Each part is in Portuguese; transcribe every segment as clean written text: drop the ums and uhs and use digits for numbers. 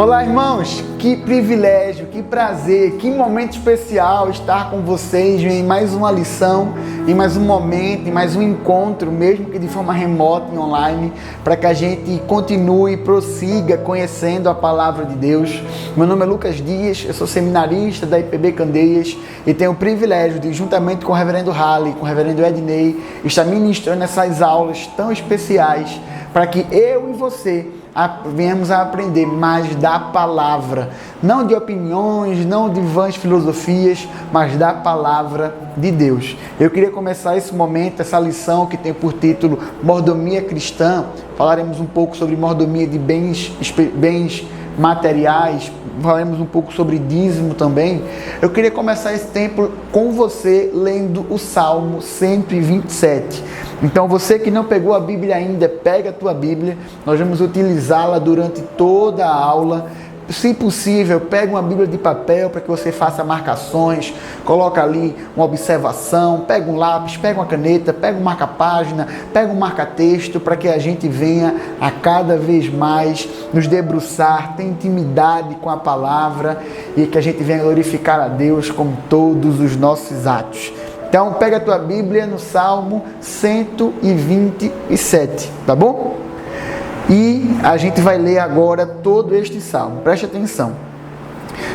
Olá, irmãos, que privilégio, que prazer, que momento especial estar com vocês em mais uma lição, em mais um momento, em mais um encontro, mesmo que de forma remota e online, para que a gente continue e prossiga conhecendo a palavra de Deus. Meu nome é Lucas Dias, eu sou seminarista da IPB Candeias e tenho o privilégio de, juntamente com o reverendo Halley, com o reverendo Ednei, estar ministrando essas aulas tão especiais para que eu e você venhamos a aprender mais da palavra, não de opiniões, não de vãs filosofias, mas da palavra de Deus. Eu queria começar esse momento, essa lição que tem por título Mordomia Cristã. Falaremos um pouco sobre mordomia de bens materiais, falaremos um pouco sobre dízimo também. Eu queria começar esse tempo com você lendo o Salmo 127. Então você que não pegou a Bíblia ainda, pega a tua Bíblia, nós vamos utilizá-la durante toda a aula. Se possível, pega uma Bíblia de papel para que você faça marcações, coloca ali uma observação, pega um lápis, pega uma caneta, pega um marca-página, pega um marca-texto, para que a gente venha a cada vez mais nos debruçar, ter intimidade com a palavra e que a gente venha glorificar a Deus com todos os nossos atos. Então, pega a tua Bíblia no Salmo 127, tá bom? E a gente vai ler agora todo este salmo. Preste atenção.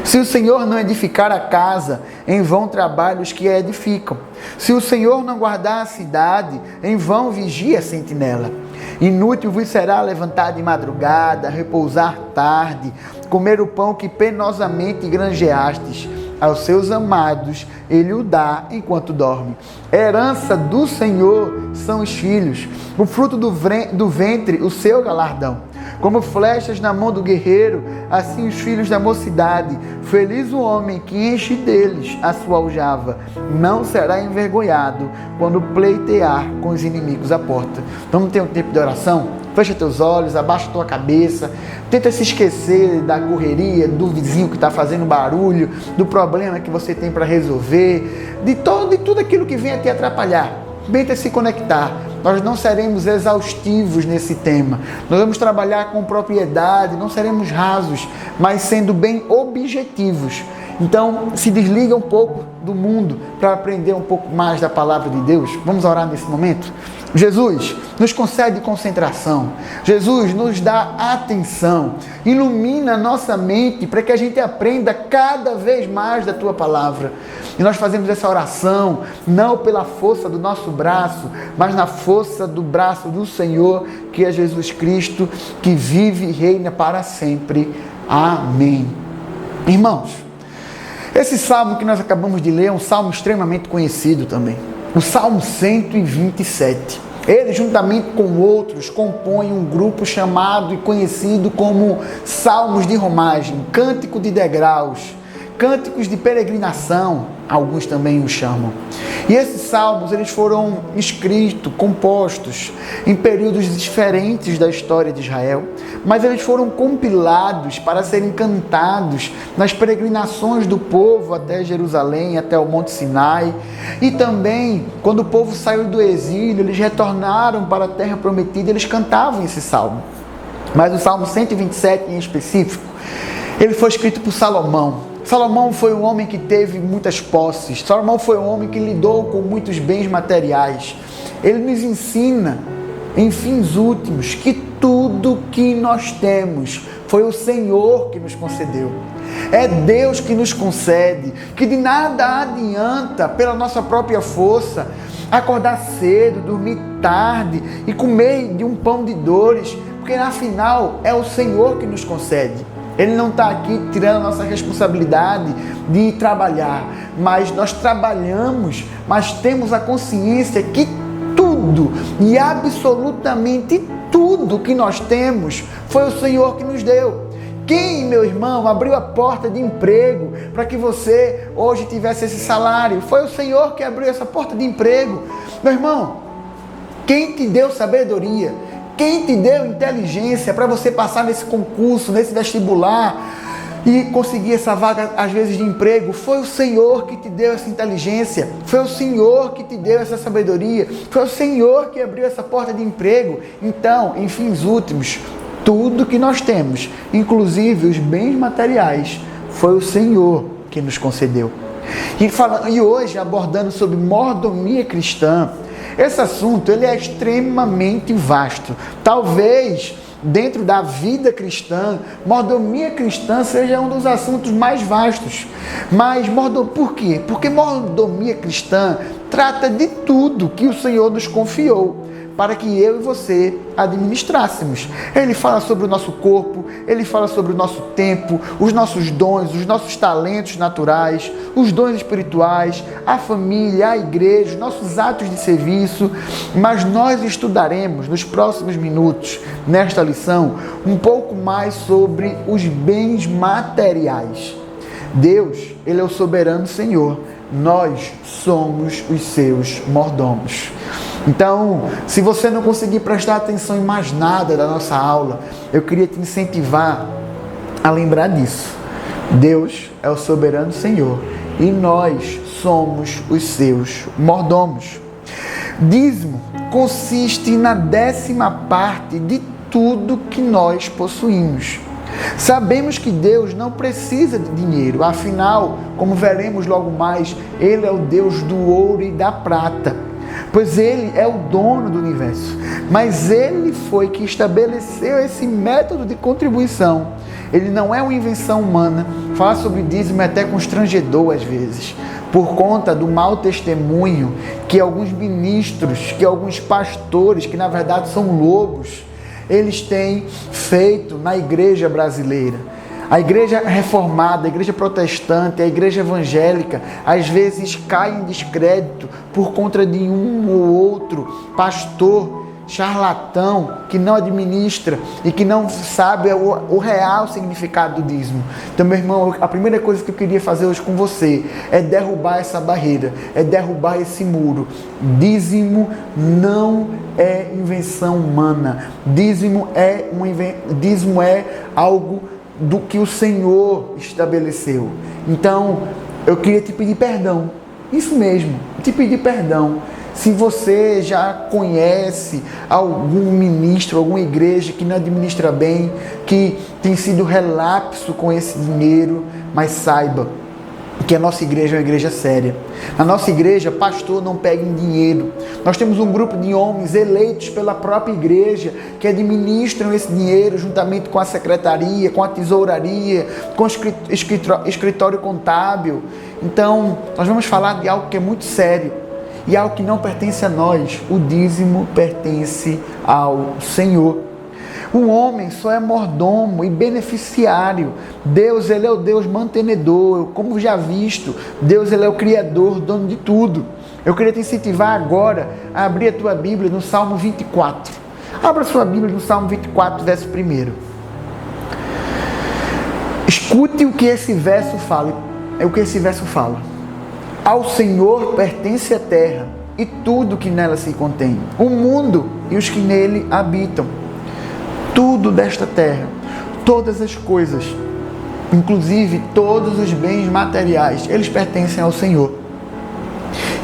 Se o Senhor não edificar a casa, em vão trabalham os que a edificam. Se o Senhor não guardar a cidade, em vão vigia a sentinela. Inútil vos será levantar de madrugada, repousar tarde, comer o pão que penosamente granjeastes. Aos seus amados ele o dá enquanto dorme. Herança do Senhor são os filhos, o fruto do ventre o seu galardão. Como flechas na mão do guerreiro, assim os filhos da mocidade. Feliz o homem que enche deles a sua aljava. Não será envergonhado quando pleitear com os inimigos à porta. Vamos ter um tempo de oração? Fecha teus olhos, abaixa tua cabeça, tenta se esquecer da correria, do vizinho que está fazendo barulho, do problema que você tem para resolver, de tudo aquilo que vem a te atrapalhar. Tenta se conectar. Nós não seremos exaustivos nesse tema. Nós vamos trabalhar com propriedade, não seremos rasos, mas sendo bem objetivos. Então, se desliga um pouco do mundo para aprender um pouco mais da palavra de Deus. Vamos orar nesse momento? Jesus, nos concede concentração. Jesus, nos dá atenção. Ilumina a nossa mente para que a gente aprenda cada vez mais da Tua palavra. E nós fazemos essa oração não pela força do nosso braço, mas na força do braço do Senhor, que é Jesus Cristo, que vive e reina para sempre. Amém. Irmãos, esse salmo que nós acabamos de ler é um salmo extremamente conhecido também. O Salmo 127. Ele, juntamente com outros, compõe um grupo chamado e conhecido como Salmos de Romagem, Cântico de Degraus, Cânticos de Peregrinação, alguns também o chamam. E esses salmos, eles foram escritos, compostos em períodos diferentes da história de Israel, mas eles foram compilados para serem cantados nas peregrinações do povo até Jerusalém, até o Monte Sinai, e também, quando o povo saiu do exílio, eles retornaram para a terra prometida, eles cantavam esse salmo. Mas o Salmo 127 em específico, ele foi escrito por Salomão. Salomão foi um homem que teve muitas posses. Salomão foi um homem que lidou com muitos bens materiais. Ele nos ensina, em fins últimos, que tudo que nós temos foi o Senhor que nos concedeu. É Deus que nos concede, que de nada adianta, pela nossa própria força, acordar cedo, dormir tarde e comer de um pão de dores, porque afinal é o Senhor que nos concede. Ele não está aqui tirando a nossa responsabilidade de trabalhar, mas nós trabalhamos, mas temos a consciência que tudo e absolutamente tudo que nós temos foi o Senhor que nos deu. Quem, meu irmão, abriu a porta de emprego para que você hoje tivesse esse salário? Foi o Senhor que abriu essa porta de emprego. Meu irmão, quem te deu sabedoria? Quem te deu inteligência para você passar nesse concurso, nesse vestibular e conseguir essa vaga, às vezes, de emprego? Foi o Senhor que te deu essa inteligência. Foi o Senhor que te deu essa sabedoria. Foi o Senhor que abriu essa porta de emprego. Então, em fins últimos, Tudo que nós temos, inclusive os bens materiais, foi o Senhor que nos concedeu. E hoje, abordando sobre mordomia cristã, esse assunto ele é extremamente vasto. Talvez, dentro da vida cristã, mordomia cristã seja um dos assuntos mais vastos. Mas por quê? Porque mordomia cristã trata de tudo que o Senhor nos confiou para que eu e você administrássemos. Ele fala sobre o nosso corpo, ele fala sobre o nosso tempo, os nossos dons, os nossos talentos naturais, os dons espirituais, a família, a igreja, os nossos atos de serviço. Mas nós estudaremos nos próximos minutos, nesta lição, um pouco mais sobre os bens materiais. Deus, ele é o soberano Senhor. Nós somos os seus mordomos. Então, se você não conseguir prestar atenção em mais nada da nossa aula, eu queria te incentivar a lembrar disso. Deus é o soberano Senhor e nós somos os seus mordomos. Dízimo consiste na 10ª de tudo que nós possuímos. Sabemos que Deus não precisa de dinheiro, afinal, como veremos logo mais, Ele é o Deus do ouro e da prata, pois Ele é o dono do universo. Mas Ele foi que estabeleceu esse método de contribuição. Ele não é uma invenção humana. Falar sobre dízimo é até constrangedor às vezes, por conta do mau testemunho que alguns ministros, que alguns pastores, que na verdade são lobos, eles têm feito na igreja brasileira. A igreja reformada, a igreja protestante, a igreja evangélica, às vezes cai em descrédito por conta de um ou outro pastor charlatão que não administra e que não sabe o real significado do dízimo. Então, meu irmão, a primeira coisa que eu queria fazer hoje com você é derrubar essa barreira, é derrubar esse muro. Dízimo não é invenção humana. Dízimo é algo do que o Senhor estabeleceu. Então, eu queria te pedir perdão. Isso mesmo, te pedir perdão. Se você já conhece algum ministro, alguma igreja que não administra bem, que tem sido relapso com esse dinheiro, mas saiba que a nossa igreja é uma igreja séria. Na nossa igreja, pastor não pega em dinheiro. Nós temos um grupo de homens eleitos pela própria igreja que administram esse dinheiro juntamente com a secretaria, com a tesouraria, com o escritório contábil. Então, nós vamos falar de algo que é muito sério e algo que não pertence a nós. O dízimo pertence ao Senhor. O homem só é mordomo e beneficiário. Deus, ele é o Deus mantenedor. Como já visto, Deus, ele é o Criador, dono de tudo. Eu queria te incentivar agora a abrir a tua Bíblia no Salmo 24. Abra sua Bíblia no Salmo 24, verso 1. Escute o que esse verso fala. É o que esse verso fala. Ao Senhor pertence a terra e tudo que nela se contém, o mundo e os que nele habitam. Tudo desta terra, todas as coisas, inclusive todos os bens materiais, eles pertencem ao Senhor.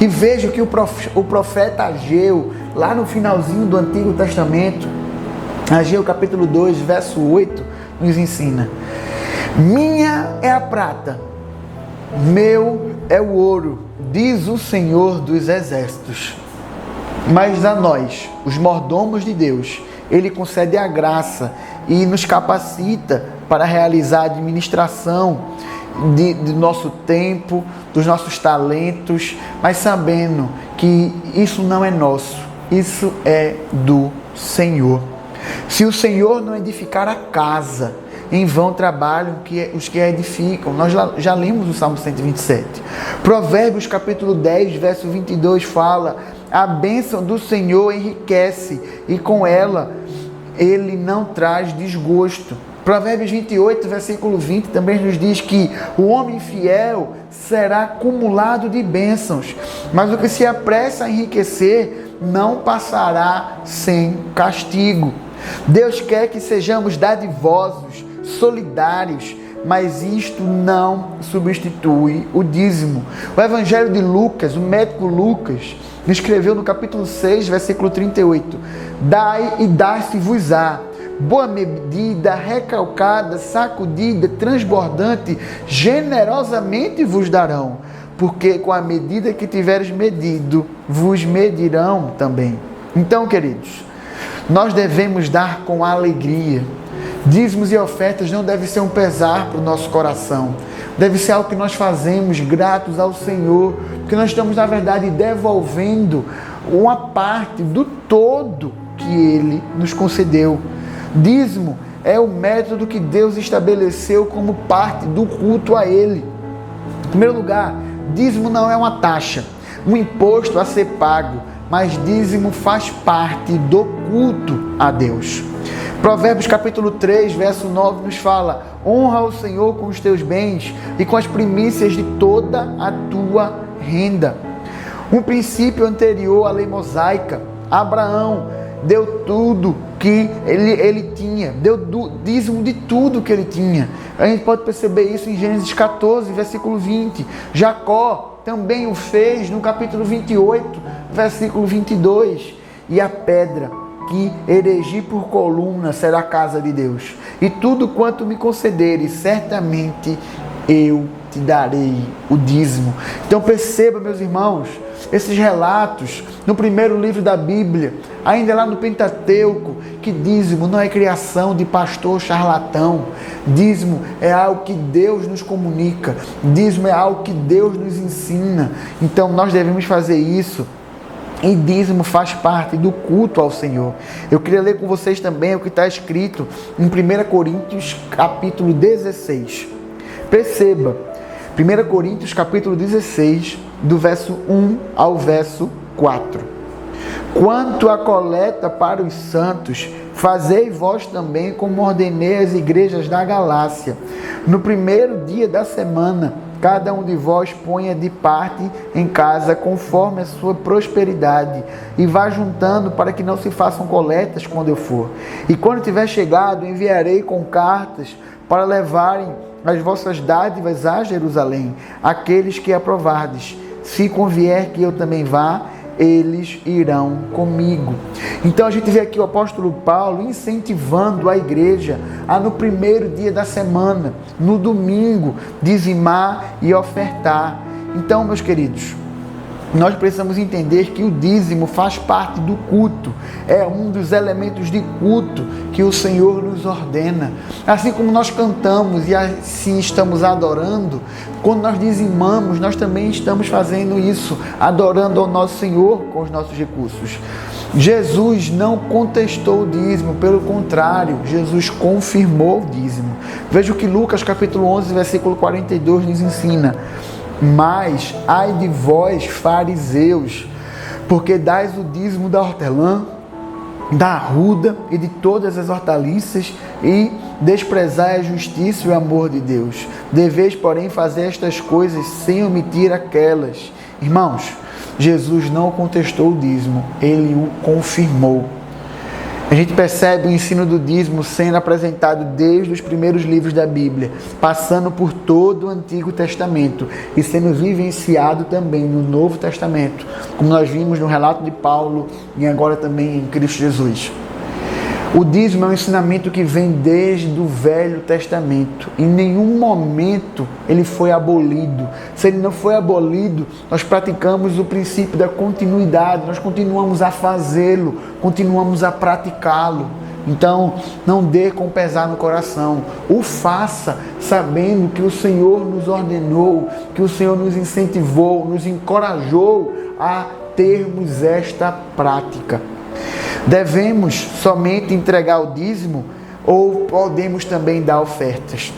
E veja que o profeta Ageu, lá no finalzinho do Antigo Testamento, Ageu capítulo 2, verso 8, nos ensina: minha é a prata, meu é o ouro, diz o Senhor dos Exércitos. Mas a nós, os mordomos de Deus, Ele concede a graça e nos capacita para realizar a administração do nosso tempo, dos nossos talentos, mas sabendo que isso não é nosso, isso é do Senhor. Se o Senhor não edificar a casa, em vão trabalham os que a edificam. Nós já lemos o Salmo 127. Provérbios capítulo 10, verso 22 fala: a bênção do Senhor enriquece e com ela Ele não traz desgosto. Provérbios 28, versículo 20 também nos diz que o homem fiel será acumulado de bênçãos, mas o que se apressa a enriquecer não passará sem castigo. Deus quer que sejamos dadivosos, solidários, mas isto não substitui o dízimo. O Evangelho de Lucas, o médico Lucas, escreveu no capítulo 6, versículo 38: dai e dar-se-vos-á, boa medida, recalcada, sacudida, transbordante, generosamente vos darão, porque com a medida que tiveres medido, vos medirão também. Então, queridos, nós devemos dar com alegria. Dízimos e ofertas não devem ser um pesar para o nosso coração. Deve ser algo que nós fazemos gratos ao Senhor, porque nós estamos, na verdade, devolvendo uma parte do todo que Ele nos concedeu. Dízimo é o método que Deus estabeleceu como parte do culto a Ele. Em primeiro lugar, dízimo não é uma taxa, um imposto a ser pago, mas dízimo faz parte do culto a Deus. Provérbios capítulo 3, verso 9 nos fala: honra o Senhor com os teus bens e com as primícias de toda a tua renda. Um princípio anterior à lei mosaica, Abraão deu tudo que ele tinha, deu dízimo de tudo que ele tinha. A gente pode perceber isso em Gênesis 14, versículo 20. Jacó também o fez no capítulo 28, versículo 22. E a pedra que erigi por coluna será a casa de Deus. E tudo quanto me concederes, certamente eu te darei o dízimo. Então perceba, meus irmãos, esses relatos no primeiro livro da Bíblia, ainda lá no Pentateuco, que dízimo não é criação de pastor charlatão. Dízimo é algo que Deus nos comunica. Dízimo é algo que Deus nos ensina. Então nós devemos fazer isso. E dízimo faz parte do culto ao Senhor. Eu queria ler com vocês também o que está escrito em 1 Coríntios capítulo 16. Perceba, 1 Coríntios capítulo 16, do verso 1 ao verso 4. Quanto à coleta para os santos, fazei vós também como ordenei às igrejas da Galácia. No primeiro dia da semana, cada um de vós ponha de parte em casa conforme a sua prosperidade e vá juntando para que não se façam coletas quando eu for. E quando tiver chegado, enviarei com cartas para levarem as vossas dádivas a Jerusalém, aqueles que aprovardes. Se convier que eu também vá, eles irão comigo. Então a gente vê aqui o apóstolo Paulo incentivando a igreja a no primeiro dia da semana, no domingo, dizimar e ofertar. Então, meus queridos, nós precisamos entender que o dízimo faz parte do culto, é um dos elementos de culto que o Senhor nos ordena. Assim como nós cantamos e assim estamos adorando, quando nós dizimamos, nós também estamos fazendo isso, adorando ao nosso Senhor com os nossos recursos. Jesus não contestou o dízimo, pelo contrário, Jesus confirmou o dízimo. Veja o que Lucas capítulo 11, versículo 42 nos ensina: mas ai de vós, fariseus, porque dais o dízimo da hortelã, da arruda e de todas as hortaliças, e desprezai a justiça e o amor de Deus. Deveis, porém, fazer estas coisas sem omitir aquelas. Irmãos, Jesus não contestou o dízimo, ele o confirmou. A gente percebe o ensino do dízimo sendo apresentado desde os primeiros livros da Bíblia, passando por todo o Antigo Testamento e sendo vivenciado também no Novo Testamento, como nós vimos no relato de Paulo e agora também em Cristo Jesus. O dízimo é um ensinamento que vem desde o Velho Testamento. Em nenhum momento ele foi abolido. Se ele não foi abolido, nós praticamos o princípio da continuidade, nós continuamos a fazê-lo, continuamos a praticá-lo. Então, não dê com pesar no coração. O faça sabendo que o Senhor nos ordenou, que o Senhor nos incentivou, nos encorajou a termos esta prática. Devemos somente entregar o dízimo ou podemos também dar ofertas?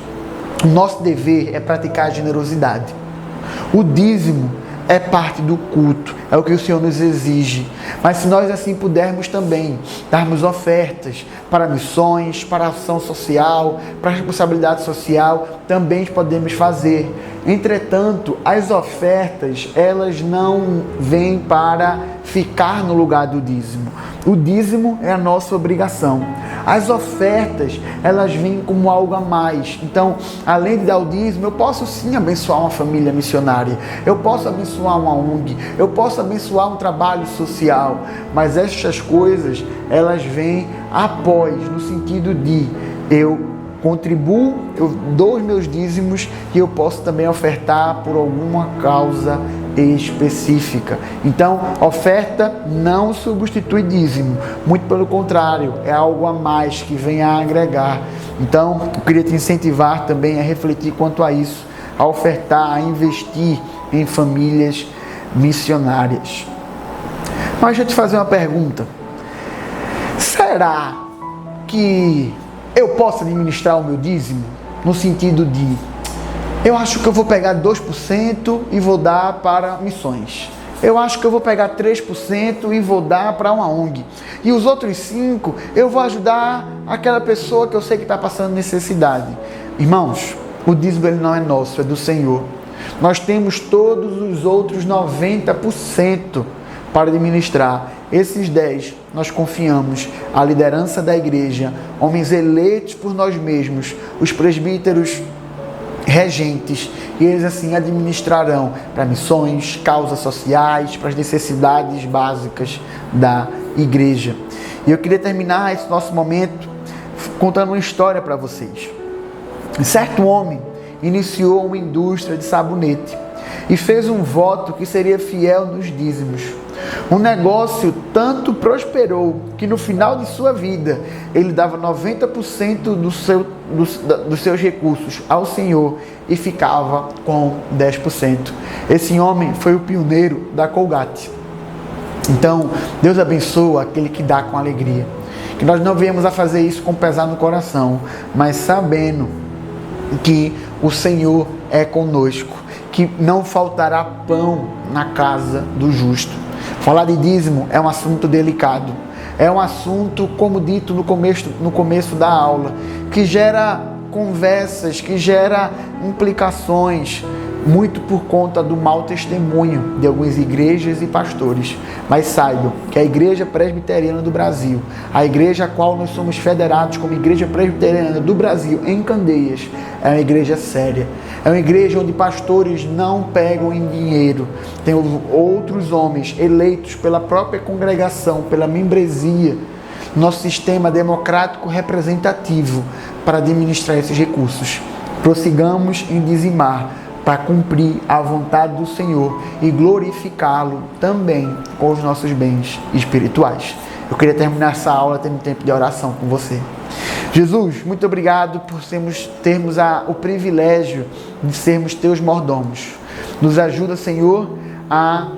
Nosso dever é praticar a generosidade. O dízimo é parte do culto, é o que o Senhor nos exige. Mas se nós assim pudermos também darmos ofertas para missões, para ação social, para responsabilidade social, também podemos fazer. Entretanto, as ofertas, elas não vêm para ficar no lugar do dízimo. O dízimo é a nossa obrigação. As ofertas, elas vêm como algo a mais. Então, além de dar o dízimo, eu posso sim abençoar uma família missionária, eu posso abençoar uma ONG, eu posso abençoar um trabalho social, mas estas coisas, elas vêm após, no sentido de eu contribuo, eu dou os meus dízimos e eu posso também ofertar por alguma causa específica. Então, oferta não substitui dízimo, muito pelo contrário, é algo a mais que vem a agregar. Então, eu queria te incentivar também a refletir quanto a isso, a ofertar, a investir em famílias missionárias. Mas deixa eu te fazer uma pergunta. Será que eu posso administrar o meu dízimo? No sentido de, eu acho que eu vou pegar 2% e vou dar para missões. Eu acho que eu vou pegar 3% e vou dar para uma ONG. E os outros 5% eu vou ajudar aquela pessoa que eu sei que está passando necessidade. Irmãos, o dízimo ele não é nosso, é do Senhor. Nós temos todos os outros 90% para administrar. Esses 10% nós confiamos à liderança da igreja, homens eleitos por nós mesmos, os presbíteros regentes, e eles assim administrarão para missões, causas sociais, para as necessidades básicas da igreja. E eu queria terminar esse nosso momento contando uma história para vocês. Certo homem iniciou uma indústria de sabonete e fez um voto que seria fiel nos dízimos. O negócio tanto prosperou que no final de sua vida ele dava 90% dos seus recursos ao Senhor e ficava com 10%. Esse homem foi o pioneiro da Colgate. Então, Deus abençoa aquele que dá com alegria. Que nós não venhamos a fazer isso com pesar no coração, mas sabendo que o Senhor é conosco, que não faltará pão na casa do justo. Falar de dízimo é um assunto delicado, é um assunto, como dito no começo da aula, que gera conversas, que gera implicações, muito por conta do mau testemunho de algumas igrejas e pastores. Mas saibam que a Igreja Presbiteriana do Brasil, a igreja a qual nós somos federados como Igreja Presbiteriana do Brasil em Candeias, é uma igreja séria. É uma igreja onde pastores não pegam em dinheiro. Tem outros homens eleitos pela própria congregação, pela membresia, nosso sistema democrático representativo, para administrar esses recursos. Prossigamos em dizimar, para cumprir a vontade do Senhor e glorificá-lo também com os nossos bens espirituais. Eu queria terminar essa aula tendo tempo de oração com você. Jesus, muito obrigado por termos o privilégio de sermos teus mordomos. Nos ajuda, Senhor, a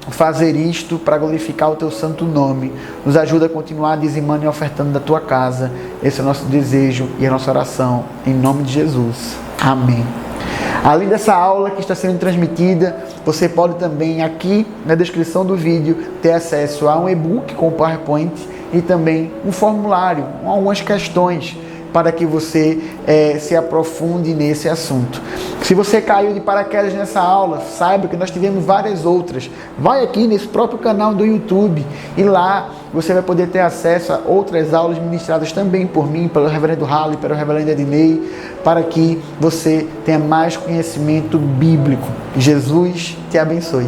fazer isto para glorificar o teu santo nome. Nos ajuda a continuar dizimando e ofertando da tua casa. Esse é o nosso desejo e a nossa oração. Em nome de Jesus. Amém. Além dessa aula que está sendo transmitida, você pode também aqui na descrição do vídeo ter acesso a um e-book com PowerPoint e também um formulário, algumas questões para que você se aprofunde nesse assunto. Se você caiu de paraquedas nessa aula, saiba que nós tivemos várias outras. Vai aqui nesse próprio canal do YouTube e lá você vai poder ter acesso a outras aulas ministradas também por mim, pelo reverendo Halley, pelo reverendo Ednei, para que você tenha mais conhecimento bíblico. Jesus te abençoe.